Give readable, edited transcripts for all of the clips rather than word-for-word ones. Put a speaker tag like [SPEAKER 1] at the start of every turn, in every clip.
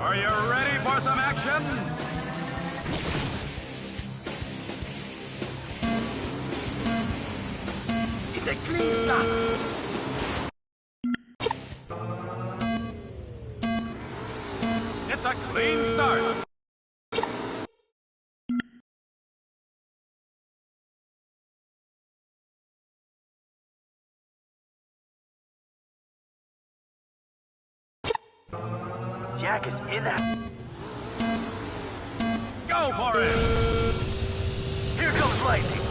[SPEAKER 1] Are you ready for some action?
[SPEAKER 2] It's a clean start.
[SPEAKER 1] It's a clean start.
[SPEAKER 2] Jak is in that.
[SPEAKER 1] Go for it!
[SPEAKER 2] Here comes lightning.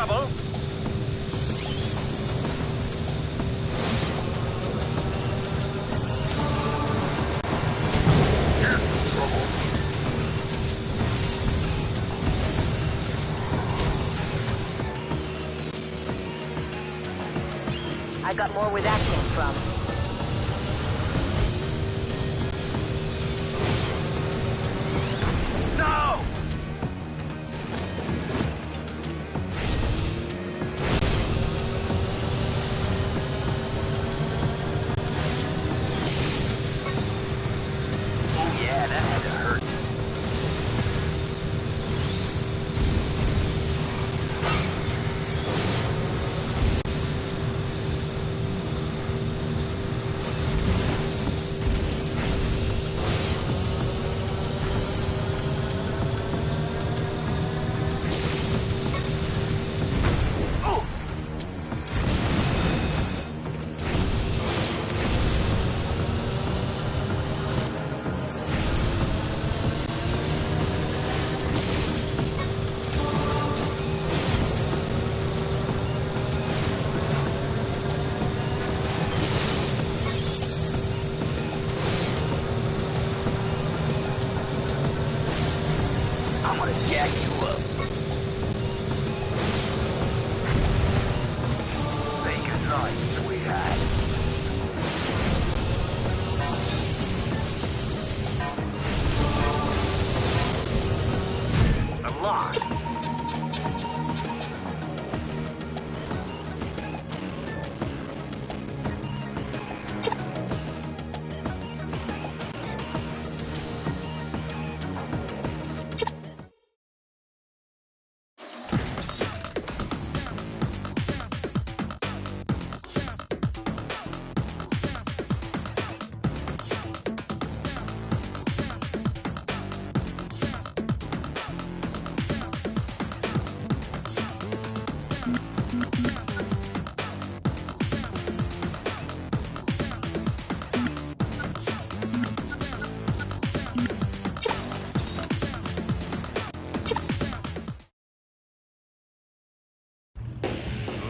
[SPEAKER 1] trouble.
[SPEAKER 3] I got more where that came from.
[SPEAKER 2] No! Oh yeah, that had to hurt. I'm gonna jack you up. Say goodnight, sweetheart. Unlocked.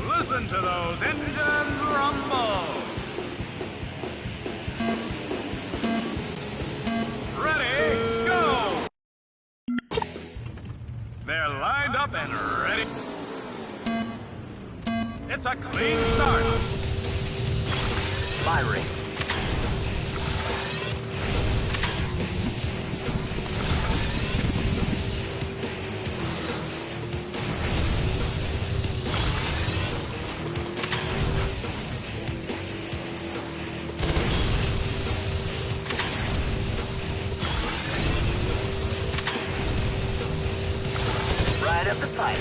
[SPEAKER 1] Listen to those engines rumble. Ready, go! They're lined up and ready. It's a clean start.
[SPEAKER 2] My ring. Right up the pipe.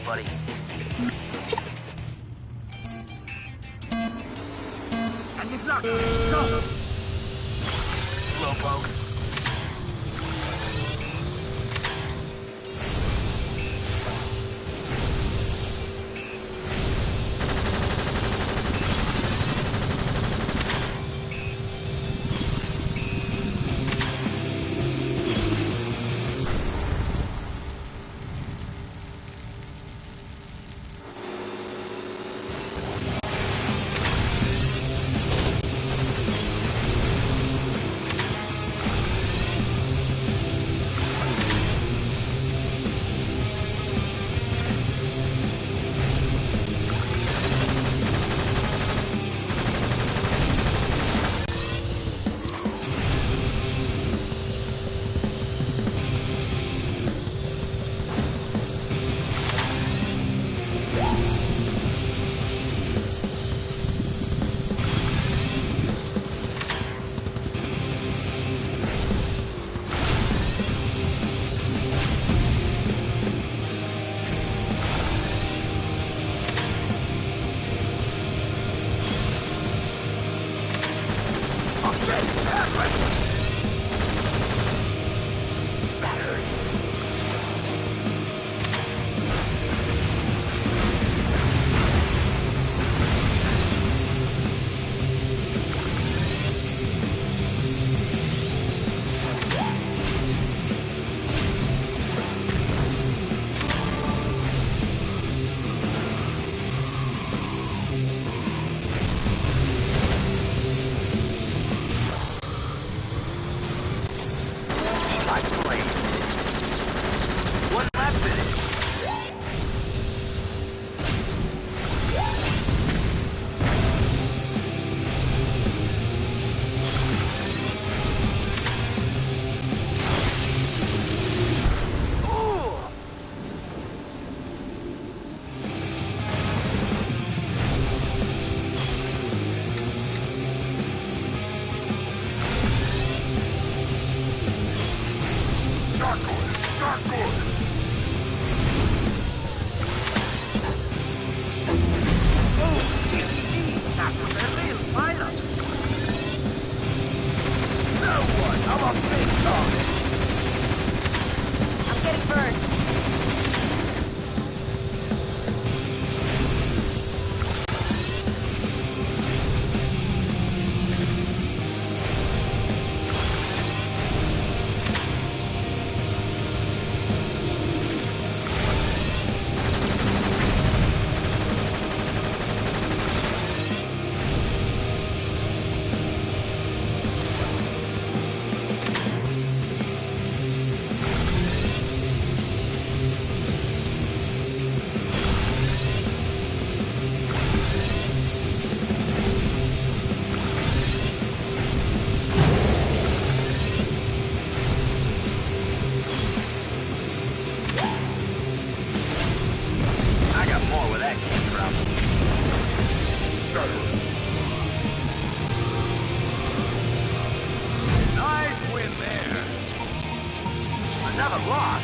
[SPEAKER 2] buddy.
[SPEAKER 4] Enemy block! Go!
[SPEAKER 2] Slowpoke.
[SPEAKER 3] I'm getting burned.
[SPEAKER 1] Nice win there.
[SPEAKER 2] Another loss.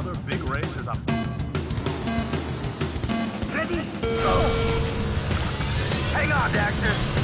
[SPEAKER 1] Another big race is up.
[SPEAKER 4] Ready? Go!
[SPEAKER 2] Hang on, Dexter.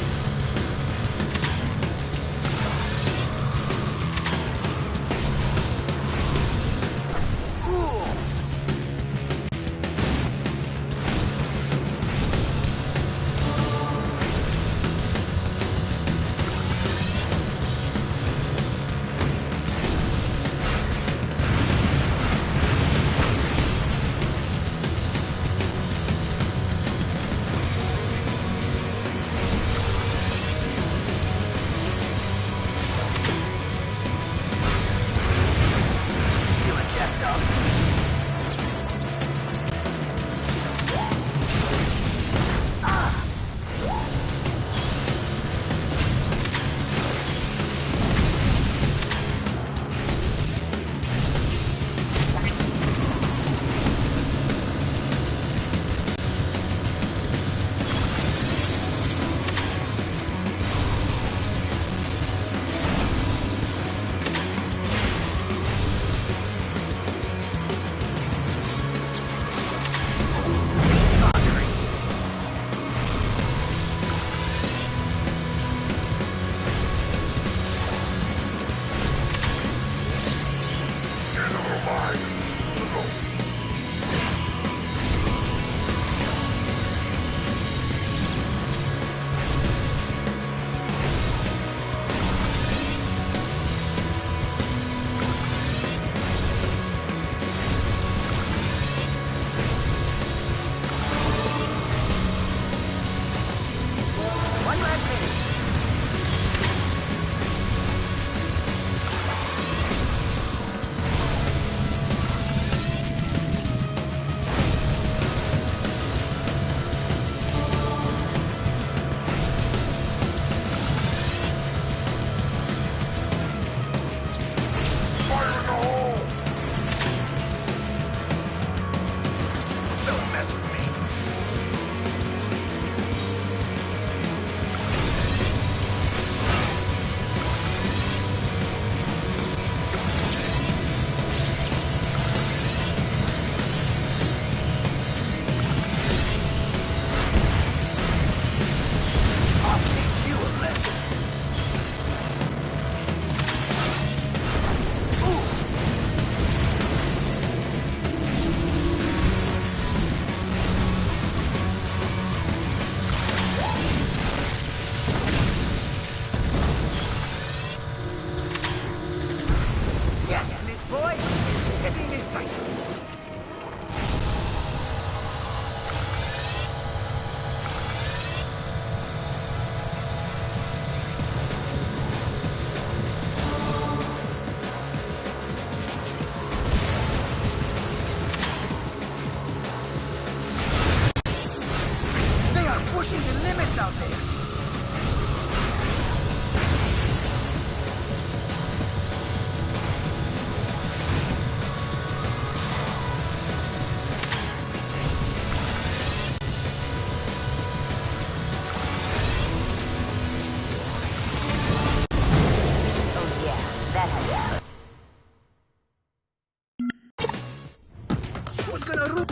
[SPEAKER 4] Who's gonna root?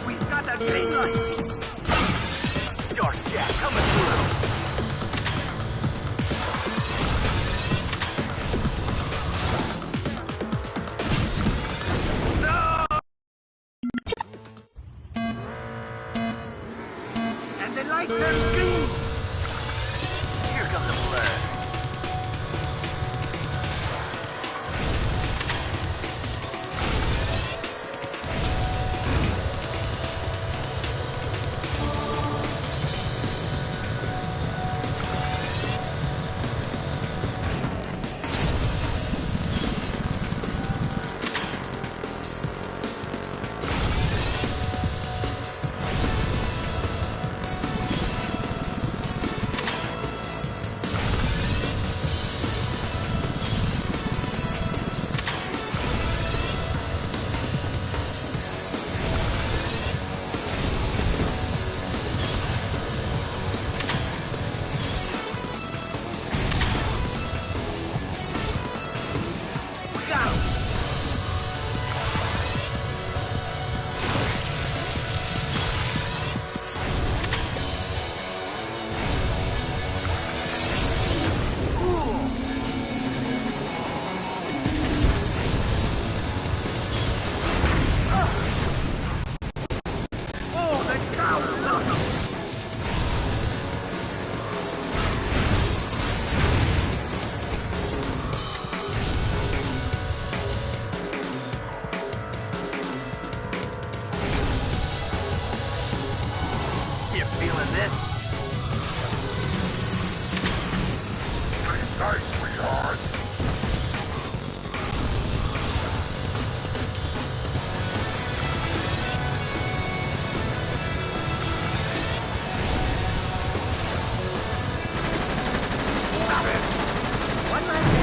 [SPEAKER 4] We've got a green light.
[SPEAKER 2] Dark Jack coming through.
[SPEAKER 4] And the light turns green.
[SPEAKER 2] Here comes the blur. Feeling this?
[SPEAKER 5] Stay tight, sweetheart.
[SPEAKER 4] One last day.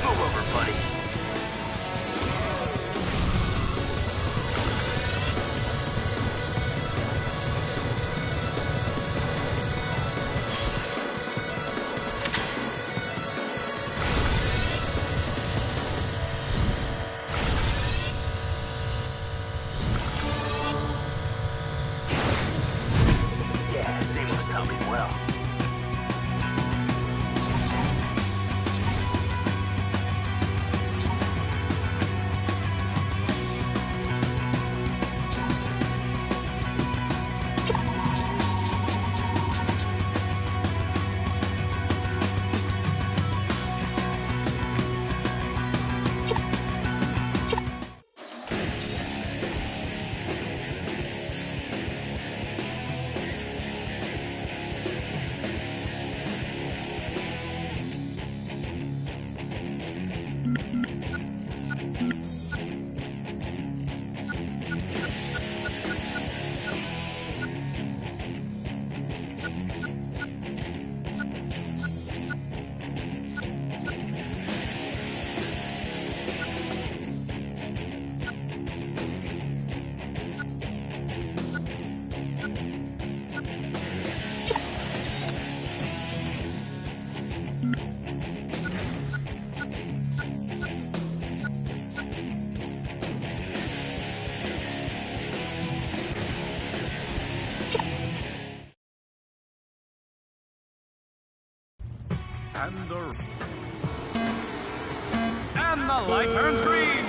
[SPEAKER 2] Move over, buddy. Yeah, they must help me well.
[SPEAKER 1] And the light turns green.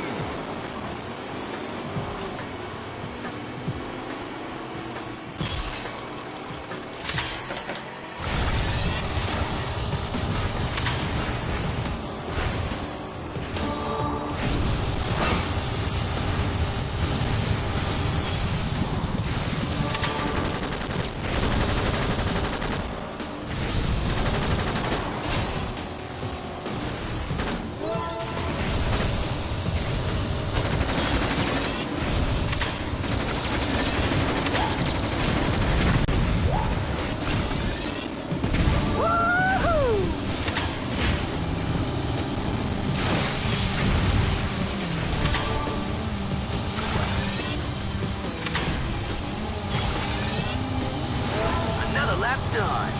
[SPEAKER 2] Another lap done.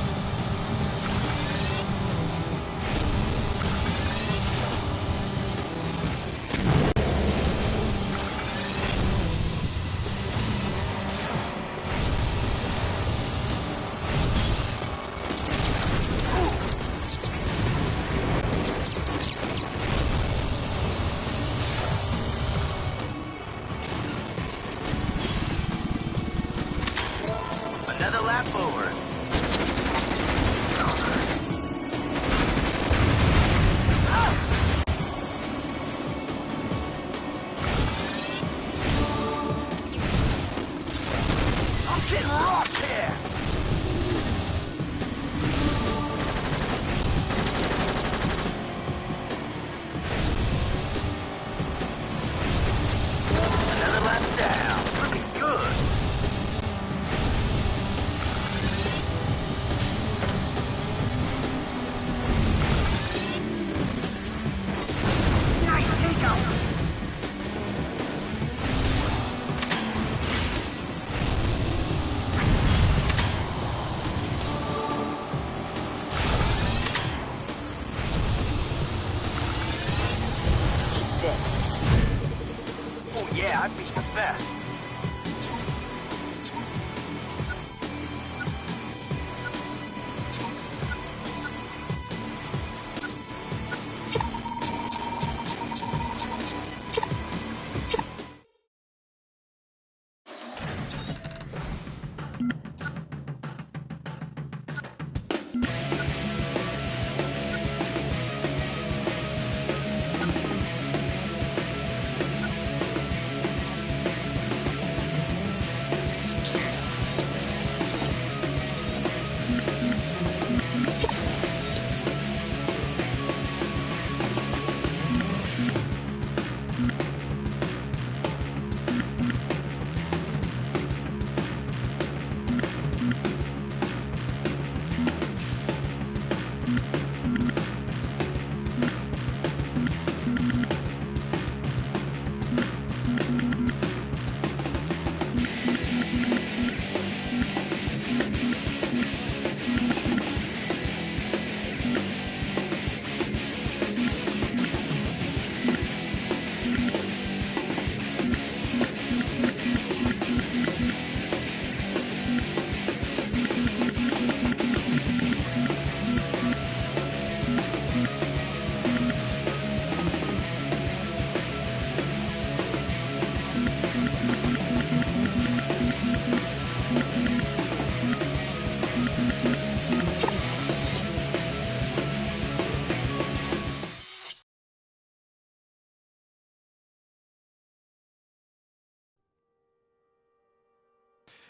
[SPEAKER 2] Another lap over. Yeah, I beat the best.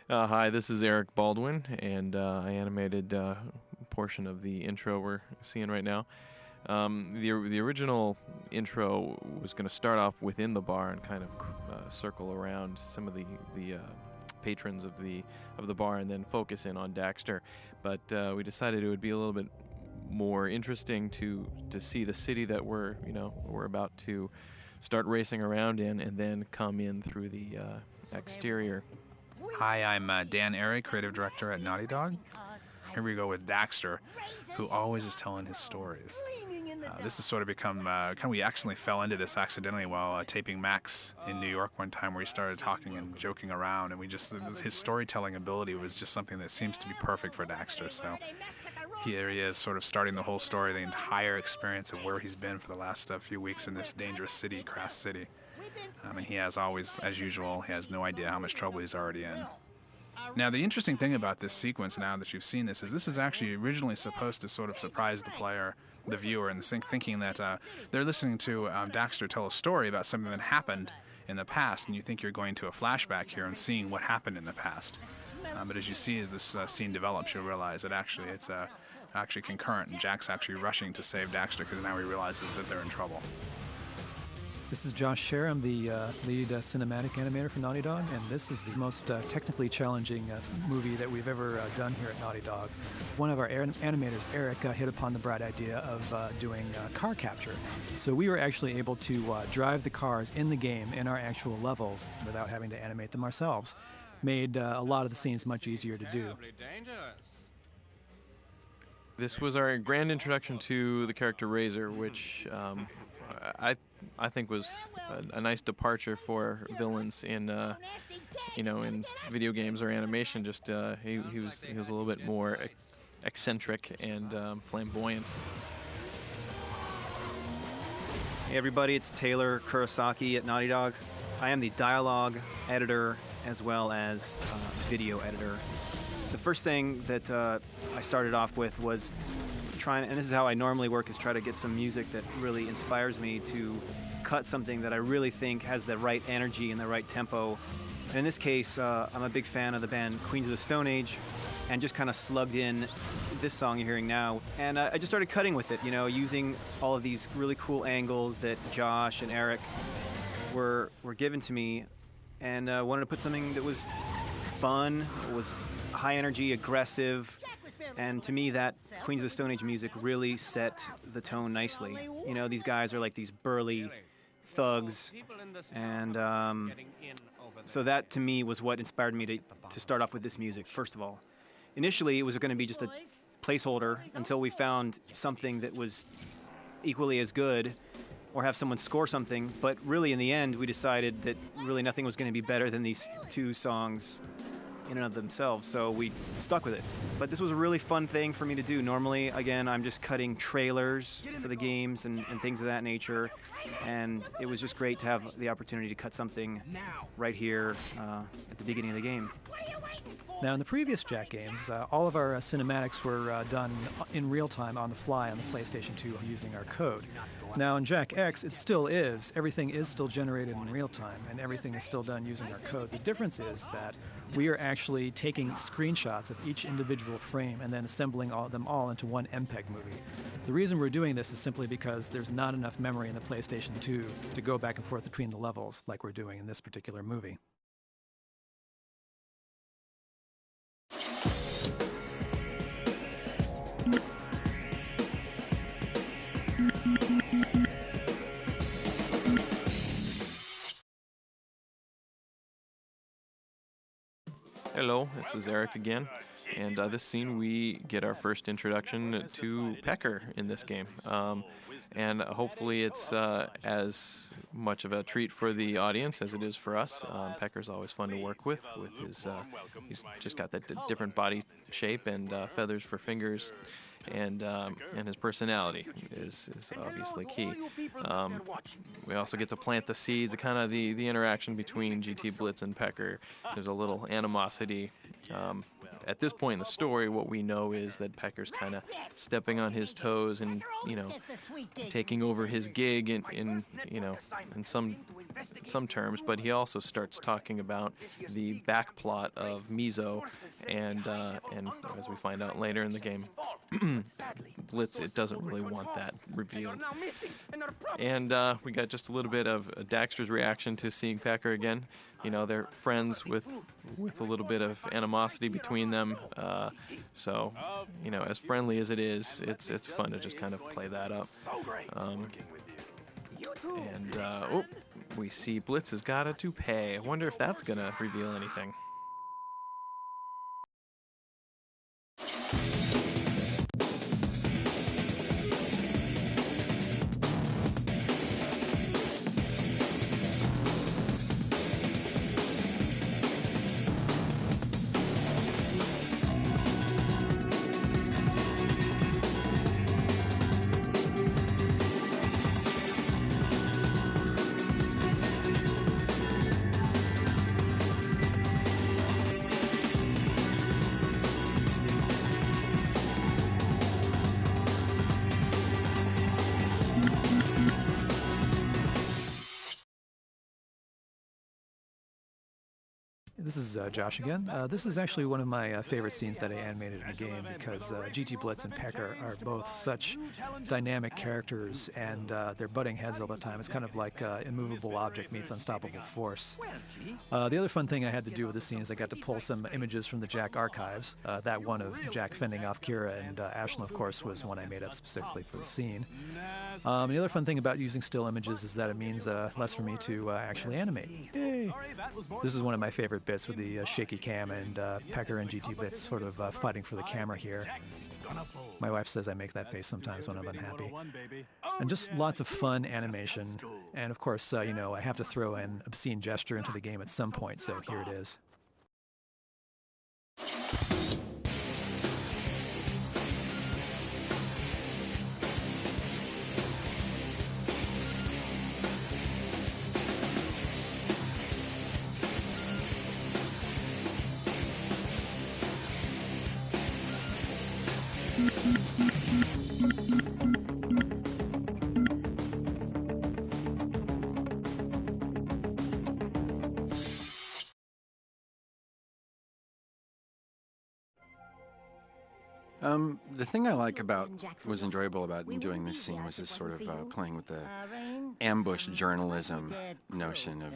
[SPEAKER 5] Hi, this is Eric Baldwin, and I animated a portion of the intro we're seeing right now. The original intro was going to start off within the bar and kind of circle around some of the patrons of the bar, and then focus in on Daxter. But we decided it would be a little bit more interesting to see the city that we're about to start racing around in, and then come in through the exterior.
[SPEAKER 6] Hi, I'm Dan Airy, creative director at Naughty Dog. Here we go with Daxter, who always is telling his stories. This has sort of become, we accidentally fell into this accidentally while taping Max in New York one time, where he started talking and joking around, and his storytelling ability was just something that seems to be perfect for Daxter. So here he is, sort of starting the whole story, the entire experience of where he's been for the last few weeks in this dangerous city, Crass City. And he has always, as usual, he has no idea how much trouble he's already in. Now, the interesting thing about this sequence, now that you've seen this is actually originally supposed to sort of surprise the player, the viewer, and thinking that they're listening to Daxter tell a story about something that happened in the past, and you think you're going to a flashback here and seeing what happened in the past. But as you see, as this scene develops, you'll realize that actually it's actually concurrent, and Jack's actually rushing to save Daxter because now he realizes that they're in trouble.
[SPEAKER 7] This is Josh Scher. I'm the lead cinematic animator for Naughty Dog, and this is the most technically challenging movie that we've ever done here at Naughty Dog. One of our animators, Eric, hit upon the bright idea of doing car capture. So we were actually able to drive the cars in the game in our actual levels without having to animate them ourselves. Made a lot of the scenes much easier to do.
[SPEAKER 5] This was our grand introduction to the character Razor, which I think was a nice departure for villains in in video games or animation. Just he was a little bit more eccentric and flamboyant.
[SPEAKER 8] Hey everybody, it's Taylor Kurosaki at Naughty Dog. I am the dialogue editor as well as video editor. The first thing that I started off with was trying, and this is how I normally work, is try to get some music that really inspires me to cut something that I really think has the right energy and the right tempo. And in this case, I'm a big fan of the band Queens of the Stone Age, and just kind of slugged in this song you're hearing now. And I just started cutting with it, using all of these really cool angles that Josh and Eric were given to me, and wanted to put something that was fun, was high energy, aggressive, and to me that Queens of the Stone Age music really set the tone nicely. These guys are like these burly thugs, and so that to me was what inspired me to start off with this music, first of all. Initially it was going to be just a placeholder until we found something that was equally as good, or have someone score something. But really, in the end, we decided that really nothing was going to be better than these two songs in and of themselves, so we stuck with it. But this was a really fun thing for me to do. Normally, again, I'm just cutting trailers for the games and things of that nature, and it was just great to have the opportunity to cut something right here at the beginning of the game.
[SPEAKER 7] Now, in the previous Jak games, all of our cinematics were done in real time on the fly on the PlayStation 2 using our code. Now, in Jak X, it still is. Everything is still generated in real time, and everything is still done using our code. The difference is that we are actually taking screenshots of each individual frame and then assembling them all into one MPEG movie. The reason we're doing this is simply because there's not enough memory in the PlayStation 2 to go back and forth between the levels like we're doing in this particular movie.
[SPEAKER 5] Hello, this is Eric again, and this scene we get our first introduction to Pecker in this game, and hopefully it's as much of a treat for the audience as it is for us. Pecker's always fun to work with his, he's just got that different body shape and feathers for fingers. And his personality is obviously key. We also get to plant the seeds, kind of the interaction between GT Blitz and Pecker. There's a little animosity. At this point in the story, what we know is that Pecker's kind of stepping on his toes and, you know, taking over his gig in some terms, but he also starts talking about the back plot of Mizo, and as we find out later in the game, Blitz, it doesn't really want that revealed. And we got just a little bit of Daxter's reaction to seeing Pecker again. You know, they're friends with a little bit of animosity between them. So, you know, as friendly as it is, it's fun to just kind of play that up. Oh, we see Blitz has got a toupee. I wonder if that's gonna reveal anything.
[SPEAKER 7] This is Josh again. This is actually one of my favorite scenes that I animated in the game because GT Blitz and Pecker are both such dynamic characters, and they're butting heads all the time. It's kind of like immovable object meets unstoppable force. The other fun thing I had to do with this scene is I got to pull some images from the Jak archives. That one of Jak fending off Kira and Ashlyn, of course, was one I made up specifically for the scene. The other fun thing about using still images is that it means less for me to actually animate. Yay! This is one of my favorite bits with the shaky cam and Pecker and GT Blitz sort of fighting for the camera here. My wife says I make that face sometimes when I'm unhappy. And just lots of fun animation. And of course, you know, I have to throw an obscene gesture into the game at some point, so here it is.
[SPEAKER 9] The thing I was enjoyable about doing this scene was just sort of playing with the ambush journalism notion of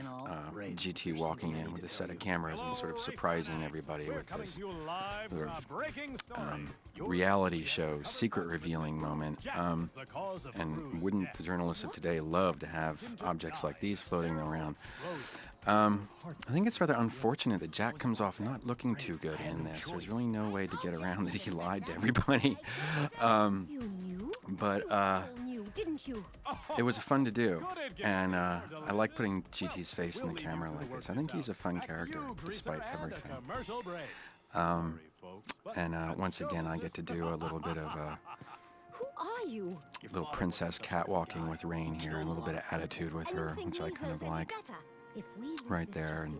[SPEAKER 9] GT walking in with a set of cameras and sort of surprising everybody with this sort of reality show, secret revealing moment. And wouldn't the journalists of today love to have objects like these floating around? I think it's rather unfortunate that Jak comes off not looking too good in this. There's really no way to get around that he lied to everybody.
[SPEAKER 3] didn't you?
[SPEAKER 9] It was fun to do, and I like putting GT's face in the camera like this. I think he's a fun character, despite everything. Once again, I get to do a little bit of
[SPEAKER 3] Who are you?
[SPEAKER 9] little princess catwalking with Rain here, and a little bit of attitude with her, which I kind of like. Right there, and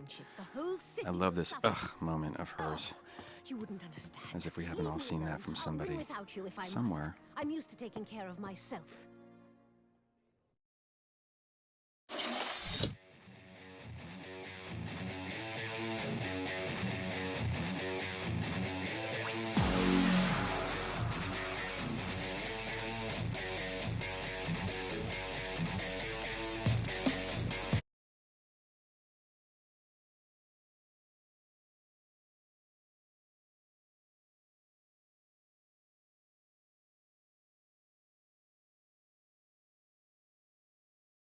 [SPEAKER 9] I love this moment of hers.
[SPEAKER 3] You wouldn't understand.
[SPEAKER 9] As if we haven't all seen that from somebody somewhere.
[SPEAKER 3] I'm used to taking care of myself.